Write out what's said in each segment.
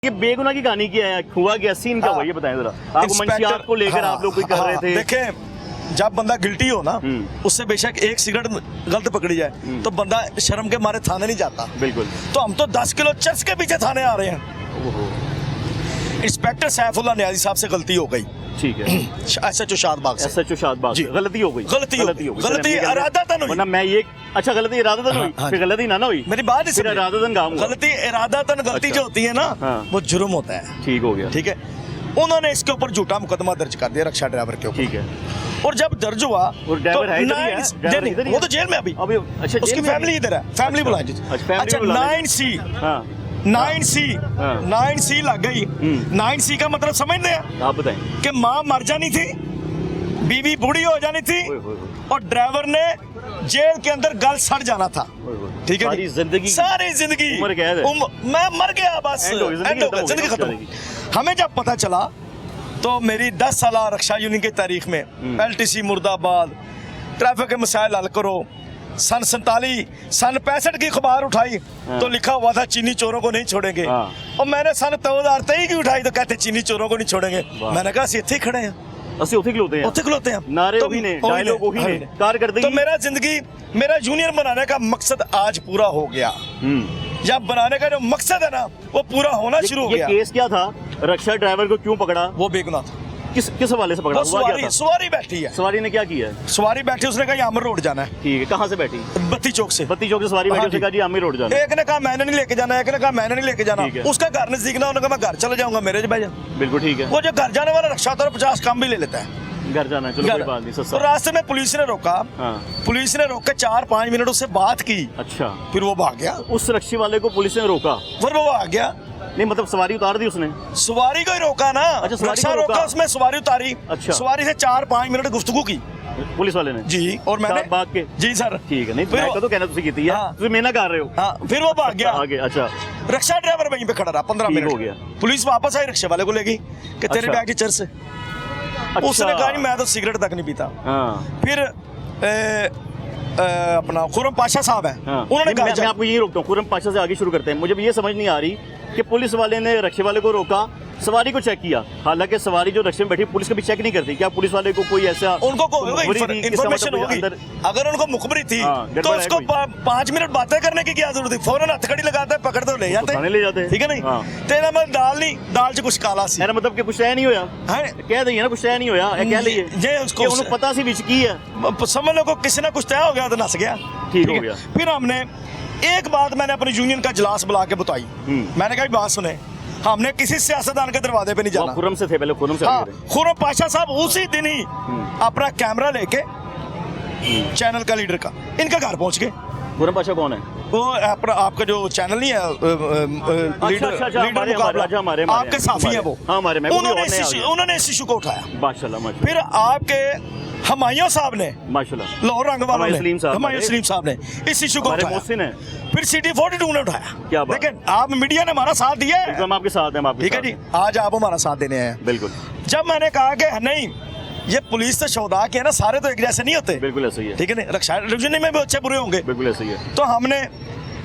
ये बेगुनाह की कहानी क्या है, हुआ क्या, सीन क्या हुआ, ये बताएं जरा। आपको मंशियात को लेकर आप लोग कोई कर रहे थे? देखें, जब बंदा गिल्टी हो ना, उससे बेशक एक सिगरेट गलत पकड़ी जाए तो बंदा शर्म के मारे थाने नहीं जाता। बिल्कुल। तो हम तो 10 किलो चर्च के पीछे थाने आ रहे हैं। इंस्पेक्टर सैफुल्लाह नियाजी साहब से गलती हो गई। ठीक है। SHO शादबाग से। SHO शादबाग जी। गलती हो गई। गलती इरादतन हुई। वरना मैं ये अच्छा, गलती इरादतन हुई, हाँ, फिर गलती ना हुई। मेरी बात फिर इरादतन काम हुआ। गलती इरादतन गलती अच्छा। जो होती है ना, हाँ। वो जुर्म होता है। ठीक हो गया। ठीक है, उन्होंने इसके ऊपर झूठा मुकदमा दर्ज कर दिया रक्षा ड्राइवर के ऊपर। ठीक है। और जब दर्ज हुआ और ड्राइवर है इधर ही है? ड्राइवर इधर ही वो है? तो जेल में अभी। अच्छा, उसकी जेल में फैमिली इधर है, फैमिली बुलाएं जी। अच्छा, 9C हाँ 9C हाँ। 9C लग गई। 9C का मतलब समझते हैं आप बताएं। कि माँ मर जानी थी, बीवी बूढ़ी हो जानी थी, और ड्राइवर ने जेल के अंदर गल सड़ जाना था। ठीक है, सारी जिंदगी, सारी जिंदगी उम्र कैद है। मैं मर गया, बस एंड हो गया, जिंदगी खत्म। हमें जब पता चला तो मेरी 10 साल रक्षा यूनियन की तारीख में LTC मुर्दाबाद, ट्रैफिक के मसाइल हल करो, सन 65 की अखबार उठाई तो लिखा हुआ था चीनी चोरों को नहीं छोड़ेंगे। और मैंने सन 2023 की उठाई तो कहते चीनी चोरों को नहीं छोड़ेंगे। मैंने कहा इत्थे खड़े हैं, ਅਸੀਂ ਉੱਥੇ खलोते हैं। नारे वही ने, डायलॉग वही ने, कारकर्दगी। तो मेरा यूनियन बनाने का मकसद आज पूरा हो गया। जब बनाने का जो मकसद है ना, वो पूरा होना शुरू हो गया। ये केस क्या था, रक्षा ड्राइवर को क्यों पकड़ा? वो बेगुनाह था। किस हवाले से पकड़ा? सवारी बैठी है। सवारी ने क्या किया है? सवारी बैठी, उसने कहा आमिर रोड जाना है। ठीक है, कहाँ से बैठी? बत्ती चौक से सवारी बैठी, उसने कहा जी आमिर रोड जाना है। एक ने कहा मैंने नहीं लेके जाना, एक ने कहा मैंने नहीं लेके जाना। ठीक है। उसका घर नजदीक ना, उन्होंने कहा मैं घर चले जाऊंगा, मेरे बैठ जा। बिल्कुल ठीक है। वो जो घर जाने वाला रक्षा तो 50 कम भी ले लेता है। घर जाना है, चलो कोई बात नहीं, तो सस्ता। रास्ते में पुलिस ने रोका। हाँ। पुलिस ने रोक के 4-5 मिनट उससे बात की, अच्छा, फिर वो भाग गया। उस रक्षी वाले को पुलिस ने रोका? फिर वो भाग गया। नहीं मतलब सवारी उतार दी उसने? सवारी को ही रोका ना। अच्छा, सवारी रक्षा को रोका। रोका, उसमें सवारी उतारी। अच्छा। सवारी से 4-5 मिनट गुफ्तगू की पुलिस वाले ने? जी। और मैंने भाग के? जी सर। ठीक है, नहीं फिर मैं वो- तो कहना तुसी कीती है, हाँ। तुम मेना कर रहे हो। हाँ, फिर वो भाग गया आगे। अच्छा, रक्षा ड्राइवर वहीं पे खड़ा रहा 15 ठीक मिनट हो गया। पुलिस वापस आई, रिक्शे वाले को ले गई कि तेरे अच्छा। बैग की चर्च से। अच्छा। उसने कहा नहीं, मैं तो सिगरेट तक नहीं पीता। हाँ फिर अपना खुरम पाशा साहब है, हाँ। उन्होंने मैं कहा आपको यही रोकता हूँ, खुरम पाशा से आगे शुरू करते हैं। मुझे ये समझ नहीं आ रही कि पुलिस वाले ने रक्षे वाले को रोका, सवारी को चेक किया, हालांकि सवारी जो रक्षे में बैठी पुलिस कभी चेक नहीं करती। क्या पुलिस वाले को कोई ऐसा उनको मुखबरी थी, इसका इन्फॉर्मेशन मतलब होगी? अंदर- अगर उनको मुखबरी थी हाँ, तो गड़बड़ है उसको कोई। 5 मिनट बातें करने की क्या जरूरत थी? फौरन हथकड़ी लगाते हैं, पकड़ दो ले जाते थाने ले जाते हैं। ठीक है नहीं? हाँ। तेरा मतलब दाल नहीं, दाल च कुछ काला सी मेरा मतलब कि कुछ तय नहीं होया है। कह दइए ना, कुछ तय नहीं होया, कह लइए जे उसको उन्हें पता सी विच की है, समझ लो को किसी ना कुछ तय हो गया तो नस गया। ठीक हो है? गया। फिर हमने एक बात मैंने अपनी यूनियन का इजलास बुला के बताई। मैंने कहा बात सुने, हमने किसी सियासतदान के दरवाजे पे नहीं जाना। खुरम से थे पहले, खुरम से हाँ, आगे थे। खुरम पाशा साहब उसी दिन ही अपना कैमरा लेके चैनल का लीडर का इनका घर पहुंच गए। खुरम पाशा कौन है? वो अपना आपका जो चैनल नहीं है लीडर हमारे आपके साथी हैं वो। हाँ, हमारे उन्होंने इस इशू को उठाया। माशाल्लाह। फिर आपके हुमायूं साहब ने, माशाल्लाह, लाहौर रंग वालों ने, हुमायूं सलीम साहब ने इस इशू को हमारे उठाया। मोहसिन है। फिर सिटी 42 ने उठाया। क्या बात? लेकिन आप मीडिया ने हमारा साथ दिया है। हम आपके साथ हैं, हम आपके ठीक है साथ जी, हैं। आज आप हमारा साथ देने आए हैं। बिल्कुल जब मैंने कहा कि नहीं, ये पुलिस से शोधा के है ना, सारे तो एक जैसे नहीं होते। बिल्कुल ऐसा ही है। ठीक है नहीं, रक्षा डिवीजन में भी अच्छे बुरे होंगे। बिल्कुल ऐसा ही है। तो हमने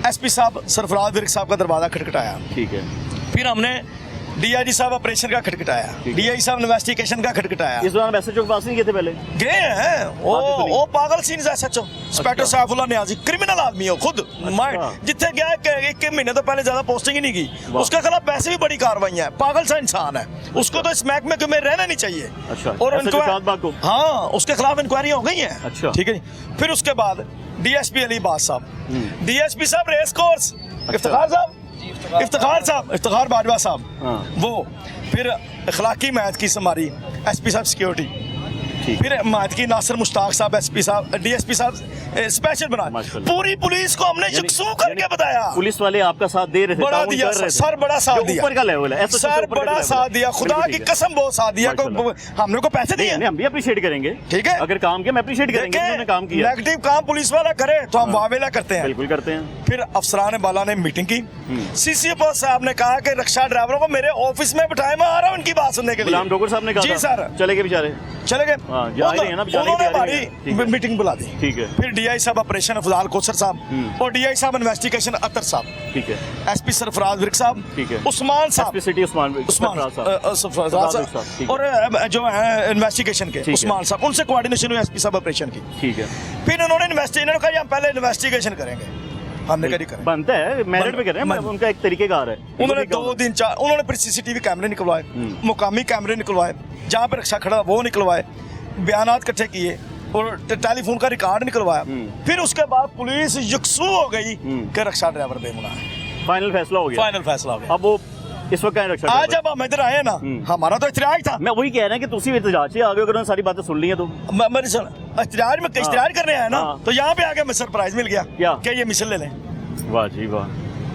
SP साहब सरफराज विर्क साहब का दरवाजा खटखटाया। ठीक है। फिर हमने DIG साहब ऑपरेशन का खटखटाया, DIG साहब इन्वेस्टिगेशन का खटखटाया। इस दौरान वैसे चौक पास नहीं गए थे पहले? गए हैं वो पागल scene SHO inspector Saifullah Niazi, criminal आदमी हो खुद। जिथे गया एक महीने तो पहले ज्यादा पोस्टिंग ही नहीं की, उसके खिलाफ वैसे भी बड़ी कार्रवाई है। पागल सा इंसान है, उसको तो इस महकमे में रहना नहीं चाहिए। अच्छा। और हाँ, उसके खिलाफ इंक्वायरी हो गई है। अच्छा। ठीक है। फिर उसके बाद DSP अलीबाज साहब, DSP साहब रेस कोर्स, इफ्तिखार साहब, इफ्तिखार बाजवा साहब, वो फिर अखलाकी मैथ की हमारी SP साहब सिक्योरिटी, फिर मात की नासिर मुश्ताक साहब SP साहब DSP साहब स्पेशल बना। पूरी पुलिस को हमने यकसू करके बताया। पुलिस वाले आपका साथ दे रहे थे, बड़ा दिया सर, बड़ा साथ दिया। ऊपर का लेवल है सर, बड़ा साथ दिया, खुदा की कसम बहुत साथ दिया। हमने को पैसे दिए, हम भी अप्रिशिएट करेंगे। ठीक है, अगर काम किया मैं अप्रिशिएट करेंगे, उन्होंने काम किया। नेगेटिव काम पुलिस वाला करे तो हम वावेला करते हैं। बिल्कुल करते हैं। फिर अफसरान बाला ने मीटिंग की। CCO साहब ने कहा कि रक्षा ड्राइवरों को मेरे ऑफिस में बिठाए, मैं आ रहा हूँ इनकी बात सुनने के लिए। गुलाम डोगर साहब ने कहा जी सर, चले गए बेचारे, चले गए। हाँ, जा ही रहे हैं ना, जाने की उन्होंने तैयारी में हैं। ठीक हमारी है। मीटिंग बुला दी। ठीक है। फिर डीआई साहब ऑपरेशन अफजाल कोसर साहब और डीआई साहब इन्वेस्टिगेशन अतर साहब, ठीक है। एसपी सरफराज विर्क साहब, ठीक है। उस्मान साहब, एसपी सिटी उस्मान सरफराज साहब, साहब और जो है इन्वेस्टिगेशन के है। उस्मान साहब, उनसे कोऑर्डिनेशन हुई एसपी साहब ऑपरेशन की। ठीक है। फिर इन्होंने कहा हम पहले इन्वेस्टिगेशन करेंगे, हमने करी करें। बनता है, मेरिट पे कर रहे हैं, उनका एक तरीकेकार है। उन्होंने 2 दिन उन्होंने फिर सीसीटीवी कैमरे निकलवाए, मुकामी कैमरे निकलवाए, जहाँ पे रक्षा खड़ा वो निकलवाए, बयानात इकट्ठे किए और टेलीफोन का रिकॉर्ड निकलवाया। फिर उसके बाद पुलिस यकसू हो गई कि रक्षा ड्राइवर बेगुनाह है। फाइनल फैसला हो गया। फाइनल फैसला हो गया। अब वो इस वक्त कहीं रक्षा आज जब हम इधर आए ना, हमारा तो इhtiyaj था। मैं वही कह रहा है कि तुसी इhtiyaj से आगे अगर सारी बातें सुन ली हैं तो मेरी सुन, इhtiyaj करने आए ना, हाँ। तो यहाँ पे आके हमें सरप्राइज मिल गया क्या? कि ये मिसल ले लें। वाह जी वाह,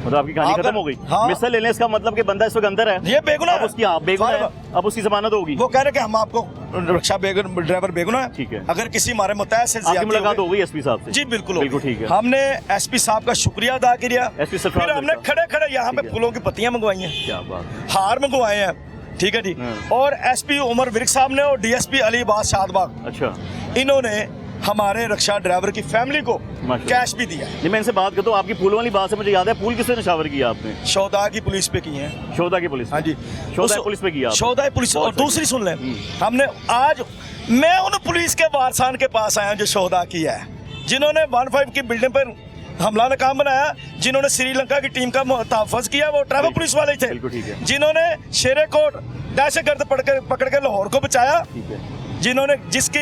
मतलब आपकी कहानी आपका- खत्म हो गई। हाँ। मिसल लेने इसका मतलब कि बंदा इस वक्त अंदर है, ये बेगुनाह अब उसकी आप बेगुनाह है, अब उसकी जमानत होगी। वो कह रहे कि हम आपको रक्षा ड्राइवर बेगुनाह है। ठीक है। अगर किसी हमारे मुतहद से आपकी ज्यादती मुलाकात हो हो गई एसपी साहब से? जी बिल्कुल बिल्कुल ठीक है। हमने एसपी साहब का शुक्रिया अदा किया। एसपी सरफराज फिर हमने साहब। खड़े खड़े यहाँ पे ठीक है। फूलों की पत्तियां मंगवाई हैं, क्या बात है। हार मंगवाए हैं, ठीक है जी। और एसपी उमर विर्क साहब ने और डीएसपी अली अब्बास शादबाग, अच्छा, इन्होंने हमारे रक्षा ड्राइवर की फैमिली को माशाल्लाह। कैश भी दिया है। नहीं, मैं इनसे बात करता हूँ, आपकी पुल वाली बात से मुझे याद है, पुल किसने निशावर किया आपने? शोधा की पुलिस पे की है। शोधा की पुलिस। हाँ जी, शोधा पुलिस पे किया आपने? शोधा पुलिस। और बहुत सही। दूसरी सुन लें, हमने आज मैं उन पुलिस के वारसान के पास आया जो शोधा किया है, जिन्होंने 15 की बिल्डिंग पर हमला नाकाम बनाया, जिन्होंने श्रीलंका की टीम का तहफ़्फ़ुज़ किया, वो ट्रैवल पुलिस वाले थे। बिल्कुल ठीक है। जिन्होंने शेरे कोट दहशतगर्द पकड़ के लाहौर को बचाया, ठीक है। जिन्होंने जिसकी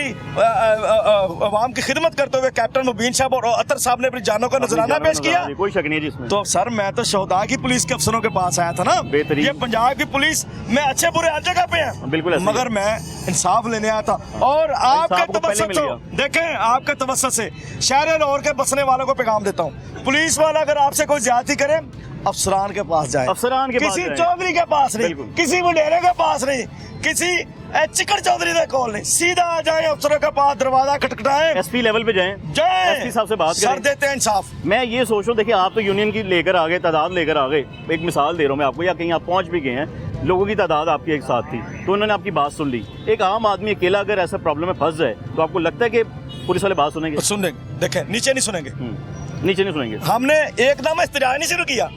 अवाम की खिदमत करते हुए कैप्टन मुबीन साहब और अतर साहब ने अपनी जानों का नजराना पेश किया। कोई शक नहीं है जिसमें। तो सर मैं तो शोधा की पुलिस के अफसरों के पास आया था ना, बेहतरीन। ये पंजाब की पुलिस में अच्छे बुरे हर जगह पे हैं, बिल्कुल ऐसे ही मगर मैं इंसाफ लेने आया था। और आपके इंसाफ को पहले तवज्जुह मिल से गया। देखें, आपके तवज्जुह से शहर लाहौर के बसने वालों को पैगाम देता हूँ, पुलिस वाला अगर आपसे कोई ज्यादती करे, अफसरान के पास जाए, अफसरान के पास किसी जाए। चौधरी के पास नहीं, बिल्कुल। किसी वडेरे के पास नहीं, किसी चिकन चौधरी के कॉल नहीं, सीधा आ जाए अफसरों के पास, दरवाजा खटखटाए, एसपी लेवल पे जाएं, जय एसपी साहब से बात सर करें। देते हैं इंसाफ। मैं ये सोच रहा हूँ, देखिए आप तो यूनियन की लेकर आ गए, तादाद लेकर आ गए, एक मिसाल दे रहा हूँ मैं आपको, या कहीं आप पहुंच भी गए हैं, लोगों की तादाद आपकी एक साथ थी, तो उन्होंने आपकी बात सुन ली। एक आम आदमी अकेला अगर ऐसा प्रॉब्लम में फंस जाए, तो आपको लगता है कि पुलिस वाले बात सुनेंगे? सुनेंगे, देखें नीचे नहीं सुनेंगे। नीचे नहीं सुनेंगे। हमने एकदम इस्तराज नहीं शुरू किया।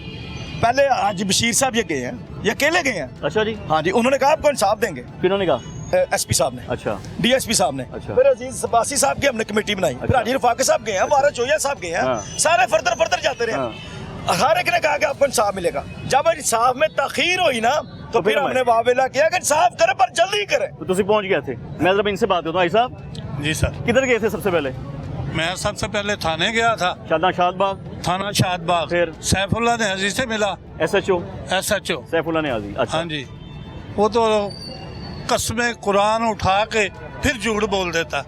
पहले आज बशीर साहब ये गए हैं, ये अकेले गए हैं। अच्छा जी। हाँ जी, उन्होंने कहा आपको इंसाफ देंगे, किन्होंने कहा? एसपी साहब ने, अच्छा, डीएसपी साहब ने। अच्छा। फिर अजीज सबासी साहब की हमने कमेटी बनाई, फिर हाजी रफाक साहब गए हैं, वारा चोया साहब गए हैं, हाँ। सारे फर्दर जाते रहे। हर एक ने कहा कि आपको इंसाफ मिलेगा। जब इंसाफ में ताखीर हुई ना, तो फिर हमने वावेला किया कि इंसाफ करे पर जल्दी करे। तो तुसी पहुंच गए थे। मैं जरा इनसे बात करता हूँ। भाई साहब जी सर, किधर गए थे सबसे पहले? मैं सबसे पहले थाने गया था, शादबाग, थाना शादबाग। फिर? सैफुल्ला नियाजी से मिला, एसएचओ SHO। सैफुल्ला नियाजी। अच्छा। हाँ जी, वो तो कसमें कुरान उठा के फिर झूठ बोल देता।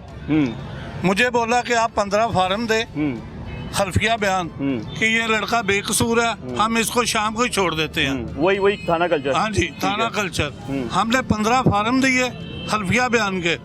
मुझे बोला कि आप 15 फार्म दे, खल्फिया बयान कि ये लड़का बेकसूर है, हम इसको शाम को ही छोड़ देते हैं। वही थाना कल्चर। हाँ जी, थाना कल्चर। हमने 15 फार्म दिए खल्फिया बयान के।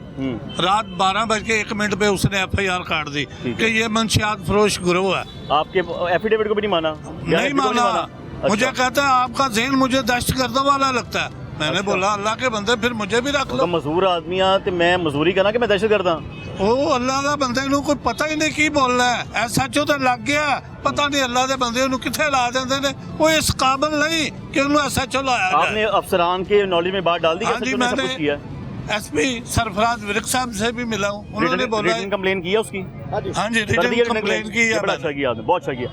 रात 12:01 पे उसने FIR काट दी कि ये मंशियात फरोश गिरोह है। आपके एफिडेविट को भी नहीं माना? नहीं माना। अच्छा। मुझे कहता है आपका ज़हन मुझे दहशतगर्द वाला लगता है। मैंने अच्छा। बोला अल्लाह के बंदे फिर मुझे भी रख लो। मजदूर आदमी आ ते मैं मजदूरी करना कि मैं दहशतगर्द हाँ? ओ अल्लाह का बंदे नू कोई पता ही नहीं की बोलना है। SHO तो लग गया, पता नहीं अल्लाह के बंदे नू किथे ला देंदे ने। वो इस काबिल नहीं कि उन्हें SHO लाया जाए। आपने अफसरान के नॉलेज में बात डाल दी? हाँ जी, सब कुछ किया? SP सरफराज विर्क साहब से भी मिला हूँ, उन्होंने बोला कंप्लेन किया उसकी? हाँ जी, कर दिया रिटन कंप्लेन की है। बड़ा अच्छा किया आपने, बहुत अच्छा किया।